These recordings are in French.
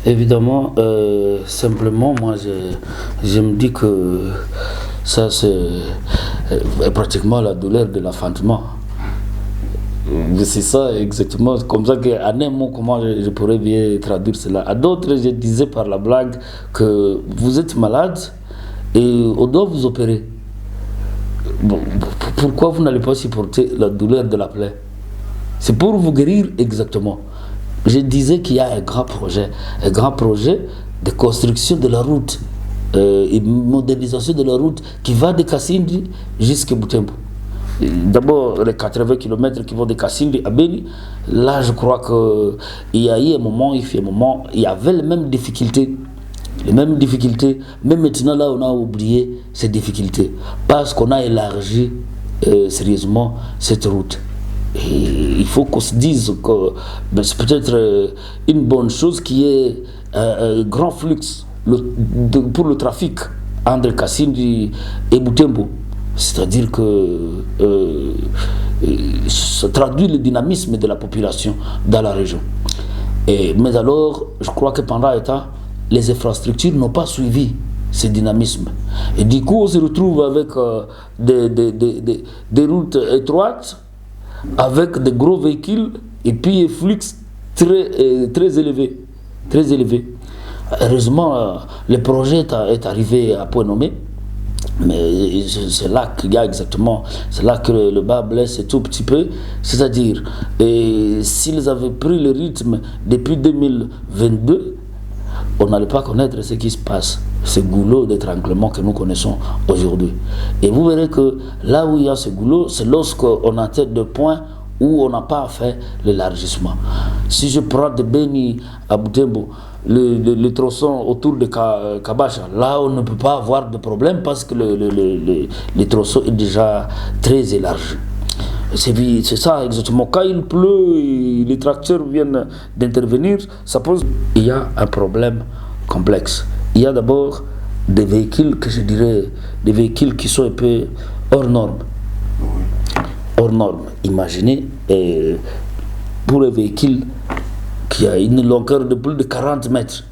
Évidemment, simplement, moi, je me dis que ça, c'est pratiquement la douleur de l'enfantement. C'est ça exactement, comme ça qu'en un mot, comment je pourrais bien traduire cela. À d'autres, je disais par la blague que vous êtes malade et on doit vous opérer. Bon, pourquoi vous n'allez pas supporter la douleur de la plaie? C'est pour vous guérir exactement. Je disais qu'il y a un grand projet de construction de la route et modernisation de la route qui va de Kassindi jusqu'à Butembo. D'abord, les 80 km qui vont de Kassindi à Beni, là je crois qu'il y a eu un moment, il y avait les mêmes difficultés. Même maintenant là on a oublié ces difficultés parce qu'on a élargi sérieusement cette route. Et il faut qu'on se dise que c'est peut-être une bonne chose qui est un grand flux pour le trafic entre Kassindi et Butembo. C'est-à-dire que ça traduit le dynamisme de la population dans la région. Mais alors, je crois que pendant un temps, les infrastructures n'ont pas suivi ce dynamisme. Et du coup, on se retrouve avec des routes étroites, avec de gros véhicules, et puis un flux très élevé. Très élevé. Heureusement, le projet est arrivé à point nommé. Mais c'est là qu'il y a exactement, c'est là que le bas blesse tout petit peu. C'est-à-dire, s'ils avaient pris le rythme depuis 2022, on n'allait pas connaître ce qui se passe, ce goulot d'étranglement que nous connaissons aujourd'hui. Et vous verrez que là où il y a ce goulot, c'est lorsqu'on atteint des points où on n'a pas fait l'élargissement. Si je prends de Beni à Butembo, le tronçon autour de Kabacha, là on ne peut pas avoir de problème parce que le tronçon est déjà très élargi. C'est ça exactement. Quand il pleut et les tracteurs viennent d'intervenir, ça pose. Il y a un problème complexe. Il y a d'abord des véhicules que je dirais, des véhicules qui sont un peu hors normes. Hors normes. Imaginez pour un véhicule qui a une longueur de plus de 40 mètres.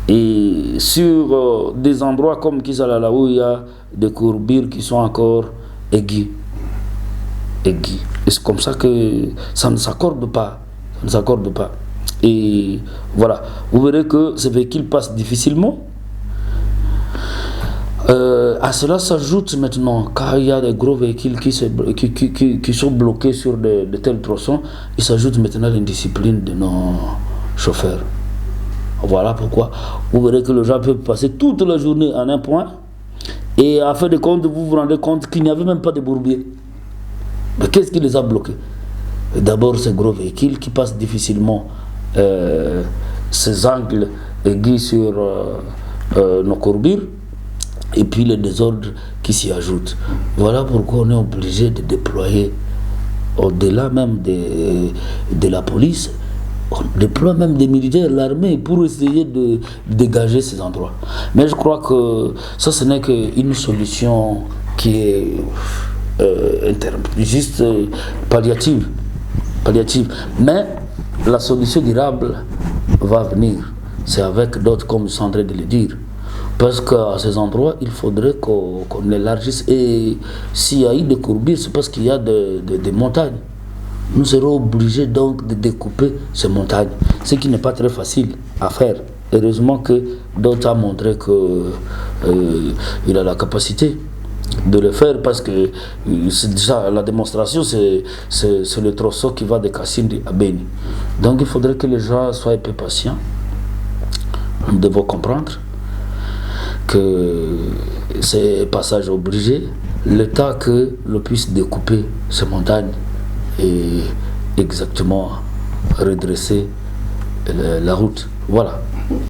Et sur des endroits comme Kisalala où il y a des courbures qui sont encore aiguës. Et c'est comme ça que ça ne s'accorde pas. Ça ne s'accorde pas. Et voilà, vous verrez que ces véhicules passent difficilement. À cela s'ajoute maintenant, quand il y a des gros véhicules qui sont bloqués sur de tels tronçons, il s'ajoute maintenant l'indiscipline de nos chauffeurs. Voilà pourquoi vous verrez que le gens peut passer toute la journée en un point et à fin de compte, vous vous rendez compte qu'il n'y avait même pas de bourbier. Mais qu'est-ce qui les a bloqués? D'abord, ces gros véhicules qui passent difficilement ces angles aigus sur nos courbures, et puis les désordres qui s'y ajoutent. Voilà pourquoi on est obligé de déployer, au-delà même de la police, on déploie même des militaires, l'armée, pour essayer de dégager ces endroits. Mais je crois que ça, ce n'est qu'une solution qui est juste palliative. Mais la solution durable va venir. C'est avec d'autres, comme je suis en train de le dire. Parce qu'à ces endroits, il faudrait qu'on élargisse. Et s'il y a eu des courbures, c'est parce qu'il y a des montagnes. Nous serons obligés donc de découper ces montagnes, ce qui n'est pas très facile à faire. Heureusement que d'autres ont montré qu'il a la capacité de le faire, parce que c'est déjà la démonstration, c'est le tronçon qui va de Kassindi à Beni. Donc il faudrait que les gens soient un peu patients. Nous devons comprendre que c'est un passage obligé, le temps que l'on puisse découper ces montagnes et exactement redresser la route. Voilà.